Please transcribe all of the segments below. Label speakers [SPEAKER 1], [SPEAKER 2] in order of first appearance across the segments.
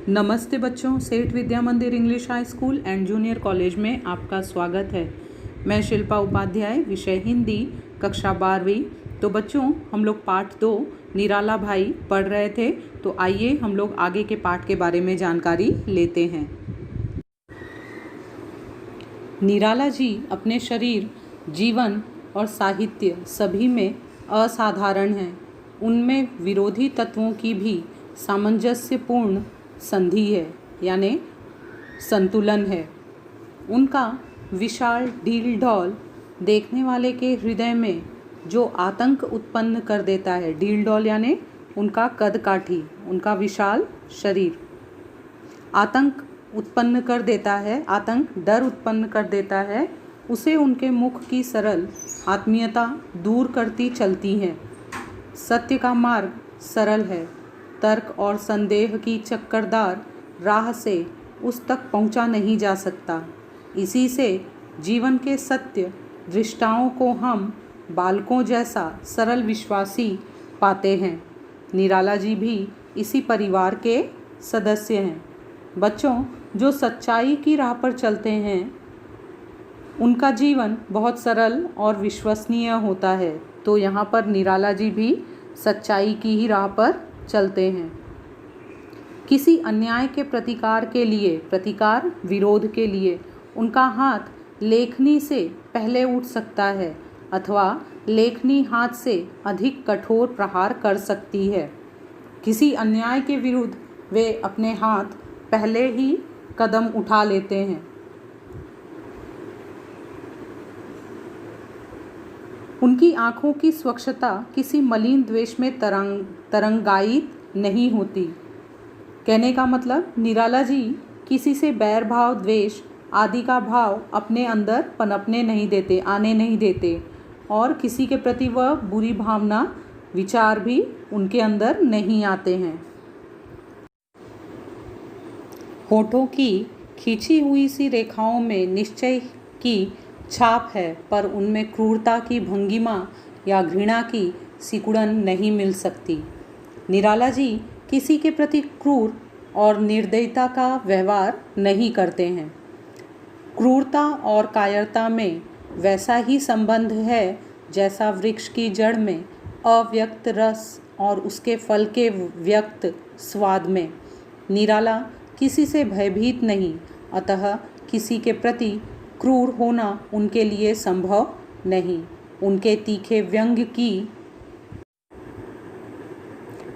[SPEAKER 1] नमस्ते बच्चों, सेठ विद्या मंदिर English high school and junior college में आपका स्वागत है। मैं शिल्पा उपाध्याय, विषय हिंदी, कक्षा 12वीं। तो बच्चों, हम लोग पाठ 2 निराला भाई पढ़ रहे थे। तो आइए हम लोग आगे के पाठ के बारे में जानकारी लेते हैं। निराला जी अपने शरीर, जीवन और साहित्य सभी में असाधारण हैं। उनमें विरोधी तत्वों की भी सामंजस्यपूर्ण संधि है, यानी संतुलन है। उनका विशाल ढील ढौल देखने वाले के हृदय में जो आतंक उत्पन्न कर देता है। ढील ढौल यानी उनका कद काठी, उनका विशाल शरीर आतंक उत्पन्न कर देता है, आतंक डर उत्पन्न कर देता है। उसे उनके मुख की सरल आत्मीयता दूर करती चलती है। सत्य का मार्ग सरल है, तर्क और संदेह की चक्करदार राह से उस तक पहुंचा नहीं जा सकता। इसी से जीवन के सत्य दृष्टाओं को हम बालकों जैसा सरल विश्वासी पाते हैं। निराला जी भी इसी परिवार के सदस्य हैं। बच्चों, जो सच्चाई की राह पर चलते हैं उनका जीवन बहुत सरल और विश्वसनीय होता है। तो यहाँ पर निराला जी भी सच्चाई की ही राह पर चलते हैं। किसी अन्याय के प्रतिकार विरोध के लिए उनका हाथ लेखनी से पहले उठ सकता है, अथवा लेखनी हाथ से अधिक कठोर प्रहार कर सकती है। किसी अन्याय के विरुद्ध वे अपने हाथ पहले ही कदम उठा लेते हैं। उनकी आँखों की स्वच्छता किसी मलिन द्वेष में तरंगायित नहीं होती। कहने का मतलब, निराला जी किसी से बैर भाव, द्वेष आदि का भाव अपने अंदर पनपने नहीं देते, आने नहीं देते, और किसी के प्रति वह बुरी भावना, विचार भी उनके अंदर नहीं आते हैं। होठों की खींची हुई सी रेखाओं में निश्चय की छाप है, पर उनमें क्रूरता की भंगिमा या घृणा की सिकुड़न नहीं मिल सकती। निराला जी किसी के प्रति क्रूर और निर्दयता का व्यवहार नहीं करते हैं। क्रूरता और कायरता में वैसा ही संबंध है जैसा वृक्ष की जड़ में अव्यक्त रस और उसके फल के व्यक्त स्वाद में। निराला किसी से भयभीत नहीं, अतः किसी के प्रति क्रूर होना उनके लिए संभव नहीं। उनके तीखे व्यंग्य की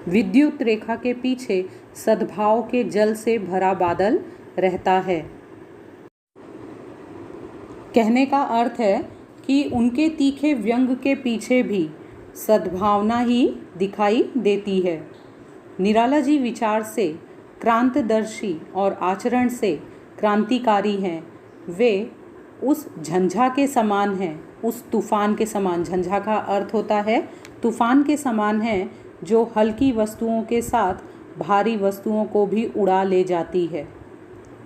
[SPEAKER 1] विद्युत रेखा के पीछे सद्भाव के जल से भरा बादल रहता है। कहने का अर्थ है कि उनके तीखे व्यंग्य के पीछे भी सद्भावना ही दिखाई देती है। निराला जी विचार से क्रांतदर्शी और आचरण से क्रांतिकारी हैं। वे उस झंझा के समान हैं, उस तूफान के समान। झंझा का अर्थ होता है तूफान के समान है, जो हल्की वस्तुओं के साथ भारी वस्तुओं को भी उड़ा ले जाती है।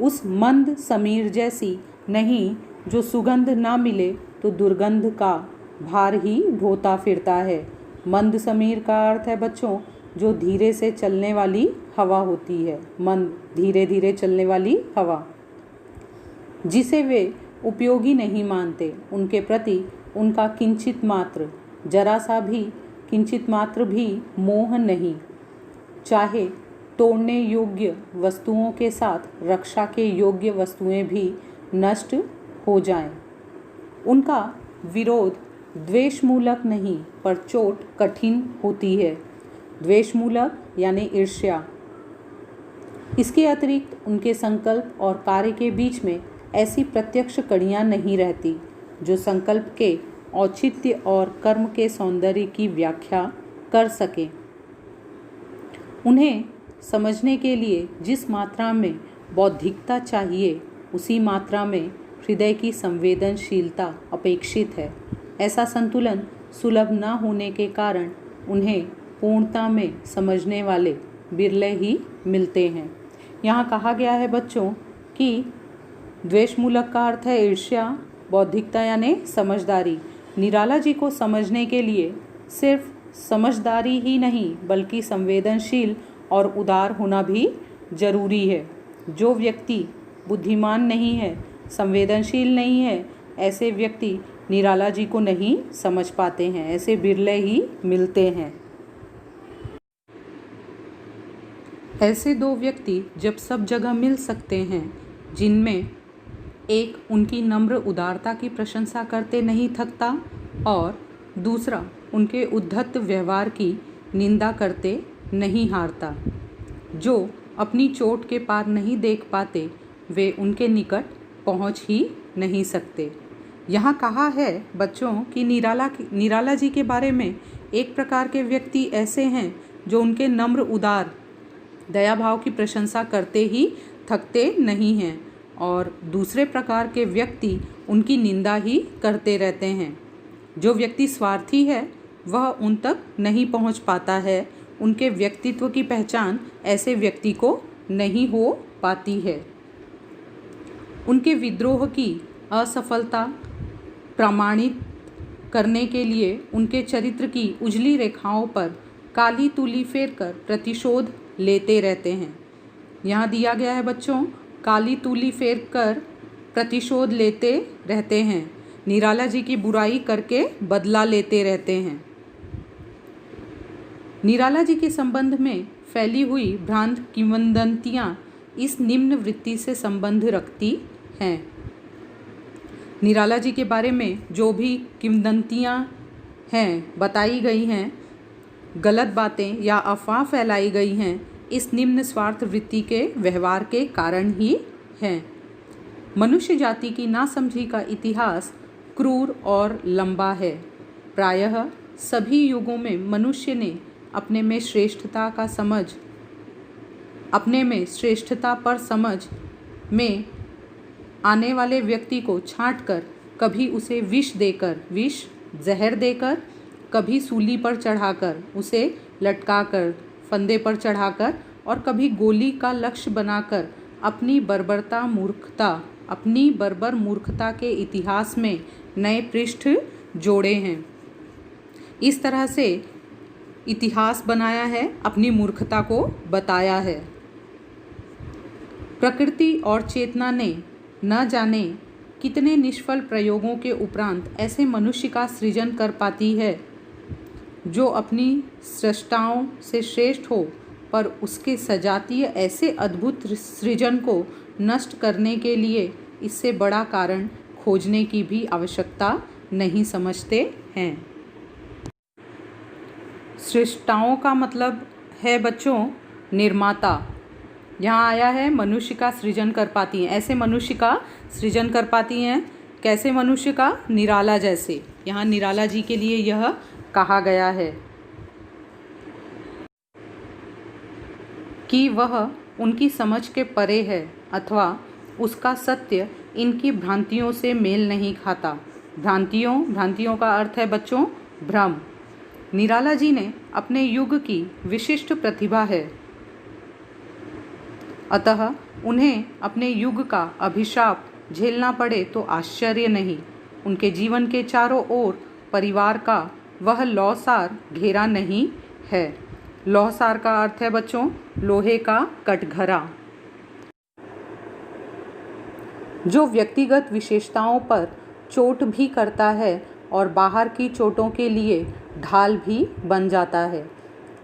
[SPEAKER 1] उस मंद समीर जैसी नहीं, जो सुगंध ना मिले तो दुर्गंध का भार ही ढोता फिरता है। मंद समीर का अर्थ है बच्चों, जो धीरे से चलने वाली हवा होती है। मंद, धीरे धीरे चलने वाली हवा, जिसे वे उपयोगी नहीं मानते। उनके प्रति उनका किंचित मात्र, जरा सा भी, किंचित मात्र भी मोह नहीं। चाहे तोड़ने योग्य वस्तुओं के साथ रक्षा के योग्य वस्तुएं भी नष्ट हो जाएं। उनका विरोध द्वेषमूलक नहीं, पर चोट कठिन होती है। द्वेषमूलक यानी ईर्ष्या। इसके अतिरिक्त उनके संकल्प और कार्य के बीच में ऐसी प्रत्यक्ष कड़ियाँ नहीं रहती जो संकल्प के औचित्य और कर्म के सौंदर्य की व्याख्या कर सके। उन्हें समझने के लिए जिस मात्रा में बौद्धिकता चाहिए, उसी मात्रा में हृदय की संवेदनशीलता अपेक्षित है। ऐसा संतुलन सुलभ न होने के कारण उन्हें पूर्णता में समझने वाले बिरले ही मिलते हैं। यहाँ कहा गया है बच्चों कि द्वेषमूलक का अर्थ है ईर्ष्या, बौद्धिकता यानी समझदारी। निराला जी को समझने के लिए सिर्फ समझदारी ही नहीं, बल्कि संवेदनशील और उदार होना भी जरूरी है। जो व्यक्ति बुद्धिमान नहीं है, संवेदनशील नहीं है, ऐसे व्यक्ति निराला जी को नहीं समझ पाते हैं। ऐसे बिरले ही मिलते हैं। ऐसे दो व्यक्ति जब सब जगह मिल सकते हैं, जिनमें एक उनकी नम्र उदारता की प्रशंसा करते नहीं थकता और दूसरा उनके उद्धत व्यवहार की निंदा करते नहीं हारता। जो अपनी चोट के पार नहीं देख पाते, वे उनके निकट पहुंच ही नहीं सकते। यहाँ कहा है बच्चों कि निराला जी के बारे में एक प्रकार के व्यक्ति ऐसे हैं जो उनके नम्र उदार दया भाव की प्रशंसा करते ही थकते नहीं हैं और दूसरे प्रकार के व्यक्ति उनकी निंदा ही करते रहते हैं। जो व्यक्ति स्वार्थी है वह उन तक नहीं पहुंच पाता है। उनके व्यक्तित्व की पहचान ऐसे व्यक्ति को नहीं हो पाती है। उनके विद्रोह की असफलता प्रमाणित करने के लिए उनके चरित्र की उजली रेखाओं पर काली तूली फेरकर प्रतिशोध लेते रहते हैं। यहाँ दिया गया है बच्चों, काली तूली फेरकर प्रतिशोध लेते रहते हैं। निराला जी की बुराई करके बदला लेते रहते हैं। निराला जी के संबंध में फैली हुई भ्रांत किंवदंतियाँ इस निम्न वृत्ति से संबंध रखती हैं। निराला जी के बारे में जो भी किंवदंतियाँ हैं, बताई गई हैं, गलत बातें या अफवाह फैलाई गई हैं, इस निम्न स्वार्थ वृत्ति के व्यवहार के कारण ही हैं। मनुष्य जाति की नासमझी का इतिहास क्रूर और लंबा है। प्रायः सभी युगों में मनुष्य ने अपने में श्रेष्ठता पर समझ में आने वाले व्यक्ति को छांटकर कभी उसे विष जहर देकर, कभी सूली पर चढ़ाकर, उसे लटकाकर, फंदे पर चढ़ाकर और कभी गोली का लक्ष्य बनाकर अपनी बर्बर मूर्खता के इतिहास में नए पृष्ठ जोड़े हैं। इस तरह से इतिहास बनाया है, अपनी मूर्खता को बताया है। प्रकृति और चेतना ने न जाने कितने निष्फल प्रयोगों के उपरांत ऐसे मनुष्य का सृजन कर पाती है जो अपनी सृष्टाओं से श्रेष्ठ हो, पर उसके सजातीय ऐसे अद्भुत सृजन को नष्ट करने के लिए इससे बड़ा कारण खोजने की भी आवश्यकता नहीं समझते हैं। सृष्टाओं का मतलब है बच्चों निर्माता। यहाँ आया है मनुष्य का सृजन कर पाती हैं। ऐसे मनुष्य का सृजन कर पाती हैं। कैसे मनुष्य का? निराला जैसे। यहाँ निराला जी के लिए यह कहा गया है कि वह उनकी समझ के परे है अथवा उसका सत्य इनकी भ्रांतियों से मेल नहीं खाता। भ्रांतियों का अर्थ है बच्चों भ्रम। निराला जी ने अपने युग की विशिष्ट प्रतिभा है, अतः उन्हें अपने युग का अभिशाप झेलना पड़े तो आश्चर्य नहीं। उनके जीवन के चारों ओर परिवार का वह लौहसार घेरा नहीं है। लौहसार का अर्थ है बच्चों लोहे का कटघरा, जो व्यक्तिगत विशेषताओं पर चोट भी करता है और बाहर की चोटों के लिए ढाल भी बन जाता है।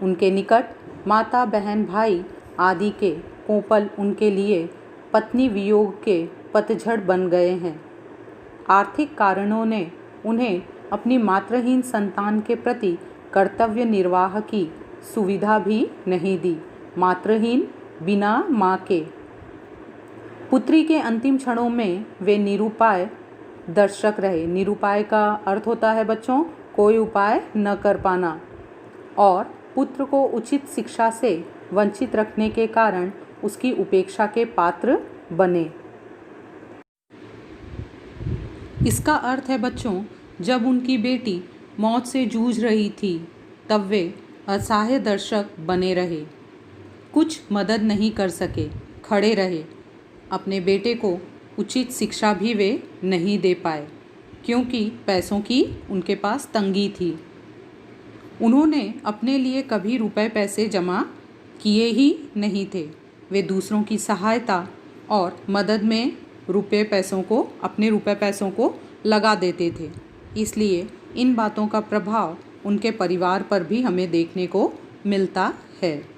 [SPEAKER 1] उनके निकट माता, बहन, भाई आदि के कोपल उनके लिए पत्नी वियोग के पतझड़ बन गए हैं। आर्थिक कारणों ने उन्हें अपनी मातृहीन संतान के प्रति कर्तव्य निर्वाह की सुविधा भी नहीं दी। मातृहीन बिना माँ के पुत्री के अंतिम क्षणों में वे निरुपाय दर्शक रहे। निरुपाय का अर्थ होता है बच्चों कोई उपाय न कर पाना, और पुत्र को उचित शिक्षा से वंचित रखने के कारण उसकी उपेक्षा के पात्र बने। इसका अर्थ है बच्चों जब उनकी बेटी मौत से जूझ रही थी तब वे असहाय दर्शक बने रहे, कुछ मदद नहीं कर सके, खड़े रहे। अपने बेटे को उचित शिक्षा भी वे नहीं दे पाए क्योंकि पैसों की उनके पास तंगी थी। उन्होंने अपने लिए कभी रुपए पैसे जमा किए ही नहीं थे। वे दूसरों की सहायता और मदद में अपने रुपए पैसों को लगा देते थे। इसलिए इन बातों का प्रभाव उनके परिवार पर भी हमें देखने को मिलता है।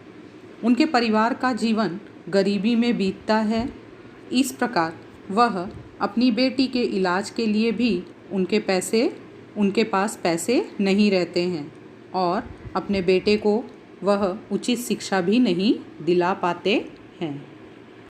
[SPEAKER 1] उनके परिवार का जीवन गरीबी में बीतता है। इस प्रकार वह अपनी बेटी के इलाज के लिए भी उनके पास पैसे नहीं रहते हैं और अपने बेटे को वह उचित शिक्षा भी नहीं दिला पाते हैं।